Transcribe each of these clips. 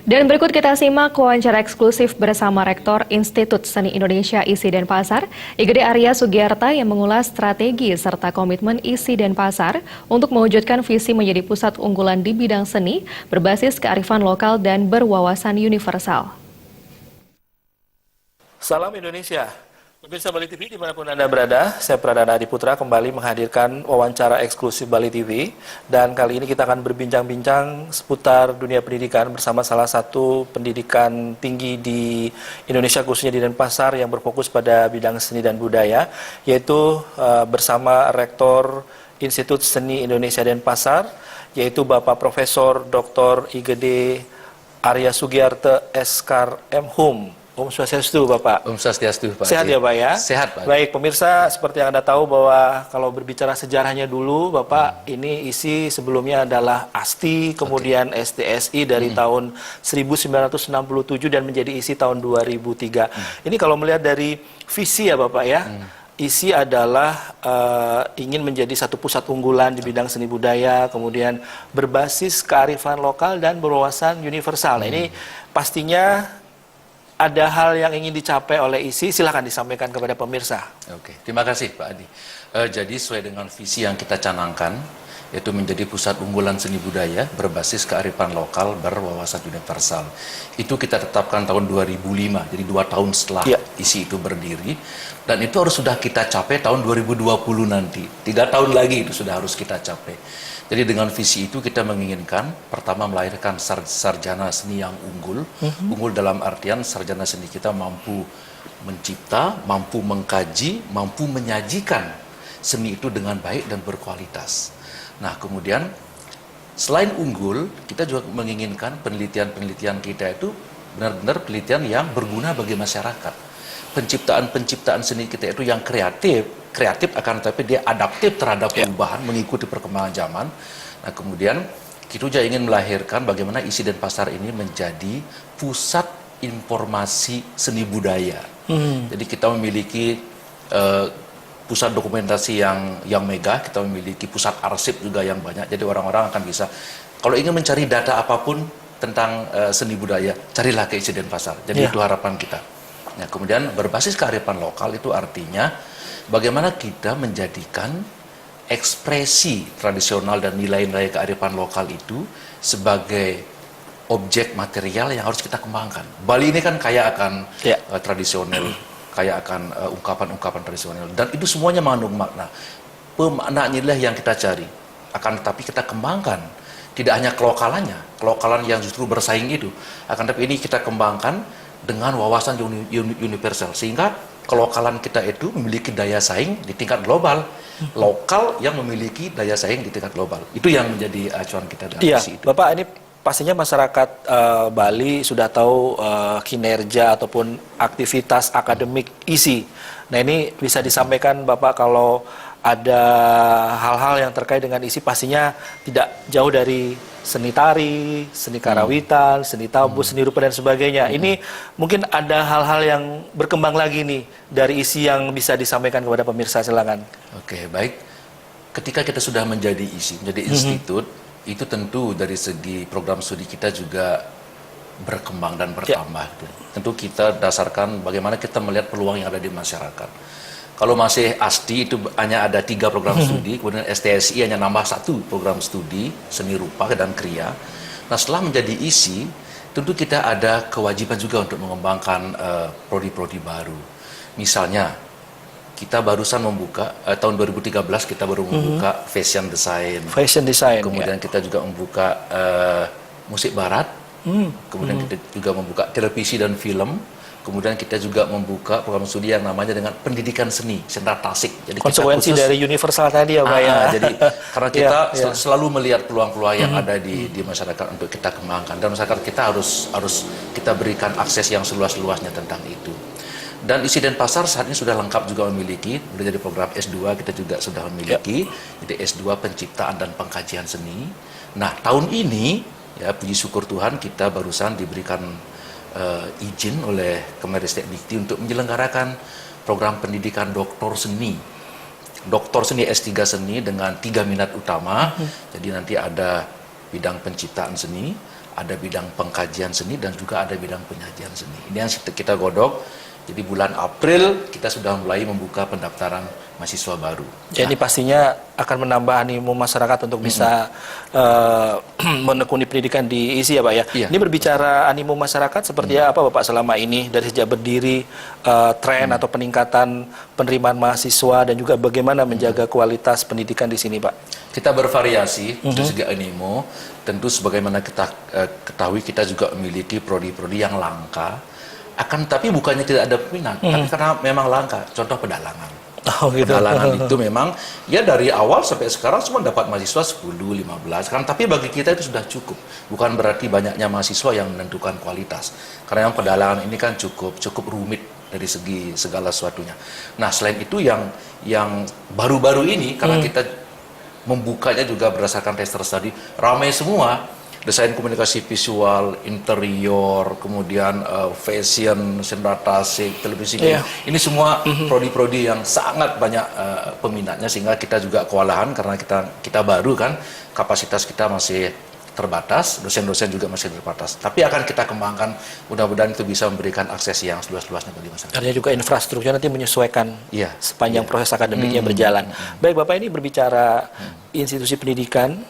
Dan berikut kita simak wawancara eksklusif bersama Rektor Institut Seni Indonesia ISI Denpasar, Igede Arya Sugiarta yang mengulas strategi serta komitmen ISI Denpasar untuk mewujudkan visi menjadi pusat unggulan di bidang seni berbasis kearifan lokal dan berwawasan universal. Salam Indonesia. Pemirsa Bali TV dimanapun Anda berada, saya Pradana Adiputra kembali menghadirkan wawancara eksklusif Bali TV. Dan kali ini kita akan berbincang-bincang seputar dunia pendidikan bersama salah satu pendidikan tinggi di Indonesia, khususnya di Denpasar, yang berfokus pada bidang seni dan budaya, yaitu bersama Rektor Institut Seni Indonesia Denpasar, yaitu Bapak Profesor Dr. Igede Arya Sugiarta Eskar M.Hum. Om Swastiastu, Bapak. Om Swastiastu, Pak. Sehat ya, Pak ya? Sehat, Pak. Baik, pemirsa, seperti yang Anda tahu bahwa kalau berbicara sejarahnya dulu, Bapak, ini ISI sebelumnya adalah ASTI, kemudian STSI dari tahun 1967 dan menjadi ISI tahun 2003. Ini kalau melihat dari visi ya, Bapak ya, ISI adalah ingin menjadi satu pusat unggulan di bidang seni budaya, kemudian berbasis kearifan lokal dan berwawasan universal. Nah, ini pastinya ada hal yang ingin dicapai oleh ISI, silakan disampaikan kepada pemirsa. Oke, terima kasih Pak Adi. Jadi sesuai dengan visi yang kita canangkan, yaitu menjadi pusat unggulan seni budaya berbasis kearifan lokal berwawasan universal. Itu kita tetapkan tahun 2005, jadi 2 tahun setelah ISI itu berdiri. Dan itu harus sudah kita capai tahun 2020 nanti. 3 tahun lagi itu sudah harus kita capai. Jadi dengan visi itu kita menginginkan pertama melahirkan sarjana seni yang unggul. Unggul dalam artian sarjana seni kita mampu mencipta, mampu mengkaji, mampu menyajikan seni itu dengan baik dan berkualitas. Nah kemudian selain unggul, kita juga menginginkan penelitian-penelitian kita itu benar-benar penelitian yang berguna bagi masyarakat. Penciptaan-penciptaan seni kita itu yang kreatif akan tetapi dia adaptif terhadap perubahan, mengikuti perkembangan zaman. Nah kemudian kita juga ingin melahirkan bagaimana ISI Denpasar ini menjadi pusat informasi seni budaya. Jadi kita memiliki pusat dokumentasi yang megah, kita memiliki pusat arsip juga yang banyak. Jadi orang-orang akan bisa, kalau ingin mencari data apapun tentang seni budaya, carilah ke ISI Denpasar. Jadi itu harapan kita. Nah, kemudian berbasis kearifan lokal itu artinya bagaimana kita menjadikan ekspresi tradisional dan nilai-nilai kearifan lokal itu sebagai objek material yang harus kita kembangkan. Bali ini kan kaya akan tradisional, kaya akan ungkapan-ungkapan tradisional, dan itu semuanya mengandung makna. Pemaknaan inilah yang kita cari. Akan tetapi kita kembangkan tidak hanya kelokalannya, kelokalan yang justru bersaing itu. Akan tetapi ini kita kembangkan dengan wawasan universal, sehingga kelokalan kita itu memiliki daya saing di tingkat global, lokal yang memiliki daya saing di tingkat global. Itu yang menjadi acuan kita dalam visi itu. Bapak, ini pastinya masyarakat Bali sudah tahu kinerja ataupun aktivitas akademik ISI. Nah ini bisa disampaikan Bapak, kalau ada hal-hal yang terkait dengan ISI pastinya tidak jauh dari seni tari, seni karawitan, seni tabu, seni rupa dan sebagainya. Ini mungkin ada hal-hal yang berkembang lagi nih dari ISI yang bisa disampaikan kepada pemirsa, silakan. Oke, baik. Ketika kita sudah menjadi ISI, menjadi institut, itu tentu dari segi program studi kita juga berkembang dan bertambah. Tentu kita dasarkan bagaimana kita melihat peluang yang ada di masyarakat. Kalau masih ASTI itu hanya ada 3 program studi, kemudian STSI hanya nambah 1 program studi, seni rupa dan kriya. Nah setelah menjadi ISI, tentu kita ada kewajiban juga untuk mengembangkan prodi-prodi baru. Misalnya, kita barusan membuka, tahun 2013 kita baru membuka fashion design. Kemudian kita juga membuka musik barat, kemudian kita juga membuka televisi dan film. Kemudian kita juga membuka program studi yang namanya dengan pendidikan seni, Sentra Tasik. Jadi konsekuensi kita dari universal tadi ya Pak ya. Jadi karena kita selalu melihat peluang-peluang yang ada di masyarakat untuk kita kembangkan. Dan masyarakat kita harus kita berikan akses yang seluas-luasnya tentang itu. Dan ISI Denpasar saat ini sudah lengkap juga memiliki, mulai dari program S2 kita juga sudah memiliki, jadi S2 Penciptaan dan Pengkajian Seni. Nah tahun ini, ya puji syukur Tuhan, kita barusan diberikan izin oleh Kemenristek-Dikti untuk menyelenggarakan program pendidikan doktor seni. Doktor seni S3 seni dengan 3 minat utama. Jadi nanti ada bidang penciptaan seni, ada bidang pengkajian seni, dan juga ada bidang penyajian seni. Ini yang kita godok. Jadi bulan April kita sudah mulai membuka pendaftaran mahasiswa baru. Jadi pastinya akan menambah animo masyarakat untuk bisa menekuni pendidikan di ISI ya Pak ya. Iya. Ini berbicara animo masyarakat seperti apa Bapak selama ini dari sejak berdiri, tren atau peningkatan penerimaan mahasiswa dan juga bagaimana menjaga kualitas pendidikan di sini Pak? Kita bervariasi dari segi animo. Tentu sebagaimana kita ketahui, kita juga memiliki prodi-prodi yang langka. Tapi bukannya tidak ada peminat, tapi karena memang langka. Contoh pedalangan. Oh, gitu. Pedalangan itu memang ya dari awal sampai sekarang cuma dapat mahasiswa 10, 15 kan, tapi bagi kita itu sudah cukup. Bukan berarti banyaknya mahasiswa yang menentukan kualitas. Karena yang pedalangan ini kan cukup rumit dari segi segala sesuatunya. Nah, selain itu yang baru-baru ini karena kita membukanya juga berdasarkan tester study, ramai semua. Desain komunikasi visual, interior, kemudian fashion, seni tasik, televisi. Ini semua prodi-prodi yang sangat banyak peminatnya, sehingga kita juga kewalahan karena kita baru kan, kapasitas kita masih terbatas, dosen-dosen juga masih terbatas. Tapi akan kita kembangkan, mudah-mudahan itu bisa memberikan akses yang seluas-luasnya bagi masyarakat. Artinya juga infrastrukturnya nanti menyesuaikan sepanjang proses akademiknya berjalan. Baik Bapak, ini berbicara institusi pendidikan.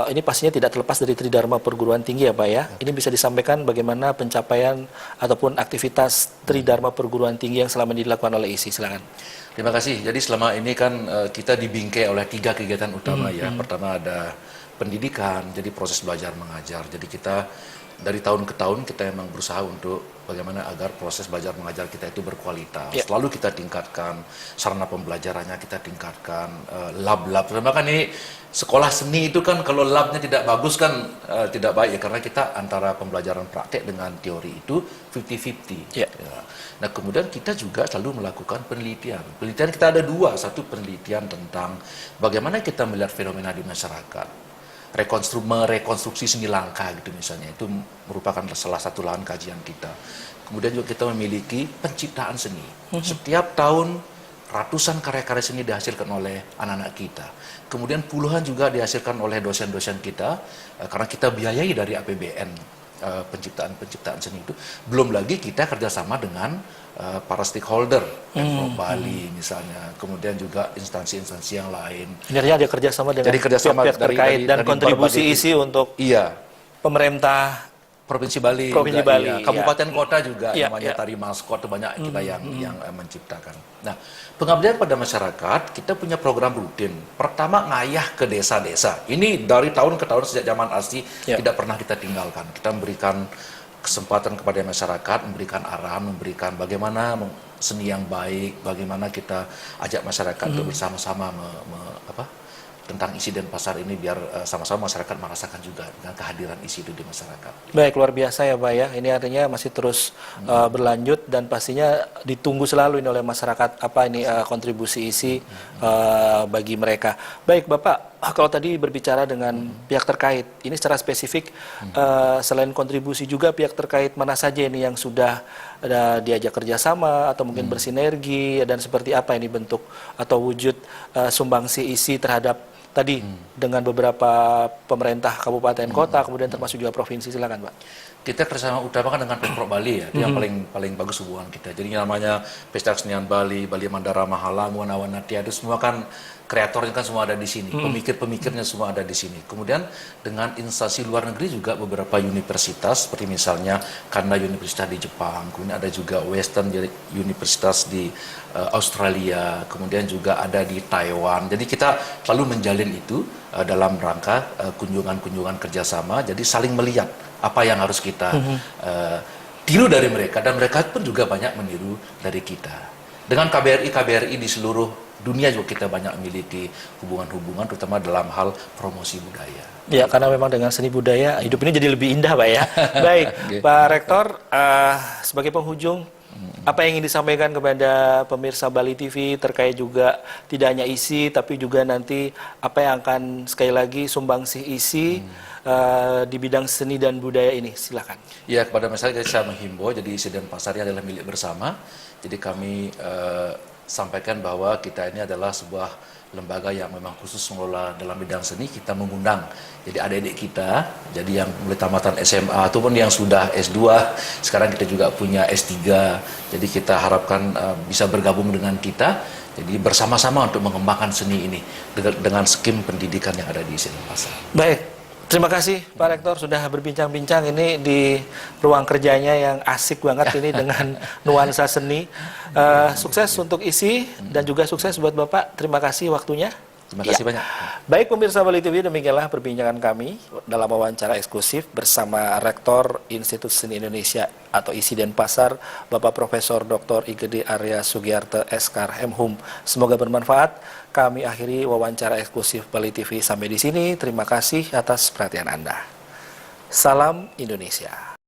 Ini pastinya tidak terlepas dari Tridharma Perguruan Tinggi ya Pak ya. Ini bisa disampaikan bagaimana pencapaian ataupun aktivitas Tridharma Perguruan Tinggi yang selama ini dilakukan oleh ISI. Silakan. Terima kasih. Jadi selama ini kan kita dibingkai oleh 3 kegiatan utama ya. Pertama ada pendidikan, jadi proses belajar mengajar. Jadi kita dari tahun ke tahun kita memang berusaha untuk bagaimana agar proses belajar mengajar kita itu berkualitas. Selalu kita tingkatkan sarana pembelajarannya, kita tingkatkan lab-lab. Bahkan ini sekolah seni itu kan kalau labnya tidak bagus kan tidak baik ya, karena kita antara pembelajaran praktek dengan teori itu 50-50. Ya. Nah kemudian kita juga selalu melakukan penelitian. Penelitian kita ada 2, satu penelitian tentang bagaimana kita melihat fenomena di masyarakat. Merekonstruksi seni langka gitu misalnya, itu merupakan salah satu lahan kajian kita. Kemudian juga kita memiliki penciptaan seni. Setiap tahun ratusan karya-karya seni dihasilkan oleh anak-anak kita. Kemudian puluhan juga dihasilkan oleh dosen-dosen kita, karena kita biayai dari APBN penciptaan seni itu. Belum lagi kita kerjasama dengan para stakeholder, Pemprov Bali misalnya, kemudian juga instansi-instansi yang lain. Sebenarnya ada kerjasama dengan pihak terkait dan kontribusi ISI untuk pemerintah Provinsi Bali, kabupaten kota juga, namanya tari maskot, banyak kita yang menciptakan. Nah, pengabdian pada masyarakat kita punya program rutin. Pertama ngayah ke desa-desa. Ini dari tahun ke tahun sejak zaman ASI tidak pernah kita tinggalkan. Kita memberikan kesempatan kepada masyarakat, memberikan arahan, memberikan bagaimana seni yang baik, bagaimana kita ajak masyarakat untuk bersama-sama tentang ISI Denpasar ini biar sama-sama masyarakat merasakan juga dengan kehadiran ISI itu di masyarakat. Baik, luar biasa ya Pak ya. Ini artinya masih terus berlanjut dan pastinya ditunggu selalu ini oleh masyarakat kontribusi ISI bagi mereka. Baik Bapak, kalau tadi berbicara dengan pihak terkait, ini secara spesifik selain kontribusi juga pihak terkait mana saja ini yang sudah diajak kerjasama atau mungkin bersinergi, dan seperti apa ini bentuk atau wujud sumbangsi ISI terhadap tadi dengan beberapa pemerintah kabupaten kota, kemudian termasuk juga provinsi. Silakan Pak. Kita kerjasama utama kan dengan Pemprov Bali ya, itu yang paling bagus hubungan kita. Jadi namanya Pesta Kesenian Bali, Bali Mandara Mahalang, Wanawanatya, itu semua kan kreatornya kan semua ada di sini, pemikir-pemikirnya semua ada di sini. Kemudian dengan instansi luar negeri juga beberapa universitas, seperti misalnya Kanda Universitas di Jepang, kemudian ada juga Western Universitas di Australia, kemudian juga ada di Taiwan. Jadi kita selalu menjalin itu dalam rangka kunjungan-kunjungan kerjasama, jadi saling melihat apa yang harus kita tiru dari mereka, dan mereka pun juga banyak meniru dari kita. Dengan KBRI di seluruh dunia juga kita banyak memiliki hubungan-hubungan, terutama dalam hal promosi budaya. Ya, karena memang dengan seni budaya hidup ini jadi lebih indah Pak ya. Baik, Pak Rektor, sebagai penghujung, apa yang ingin disampaikan kepada pemirsa Bali TV terkait juga tidak hanya ISI, tapi juga nanti apa yang akan sekali lagi sumbangsi ISI di bidang seni dan budaya ini? Silakan. Ya, kepada masyarakat saya menghimbau, jadi ISI Denpasar adalah milik bersama. Jadi kami sampaikan bahwa kita ini adalah sebuah lembaga yang memang khusus mengelola dalam bidang seni, kita mengundang jadi adik-adik kita, jadi yang mulai tamatan SMA ataupun yang sudah S2, sekarang kita juga punya S3, jadi kita harapkan bisa bergabung dengan kita, jadi bersama-sama untuk mengembangkan seni ini dengan skim pendidikan yang ada di ISI Denpasar. Baik, terima kasih Pak Rektor sudah berbincang-bincang ini di ruang kerjanya yang asik banget ini dengan nuansa seni. Sukses untuk ISI dan juga sukses buat Bapak. Terima kasih waktunya. Terima kasih banyak. Baik pemirsa Bali TV, demikianlah perbincangan kami dalam wawancara eksklusif bersama Rektor Institut Seni Indonesia atau ISI Denpasar, Bapak Profesor Dr. Igede Arya Sugiarto Eskar Hemhum. Semoga bermanfaat. Kami akhiri wawancara eksklusif Bali TV sampai di sini. Terima kasih atas perhatian Anda. Salam Indonesia.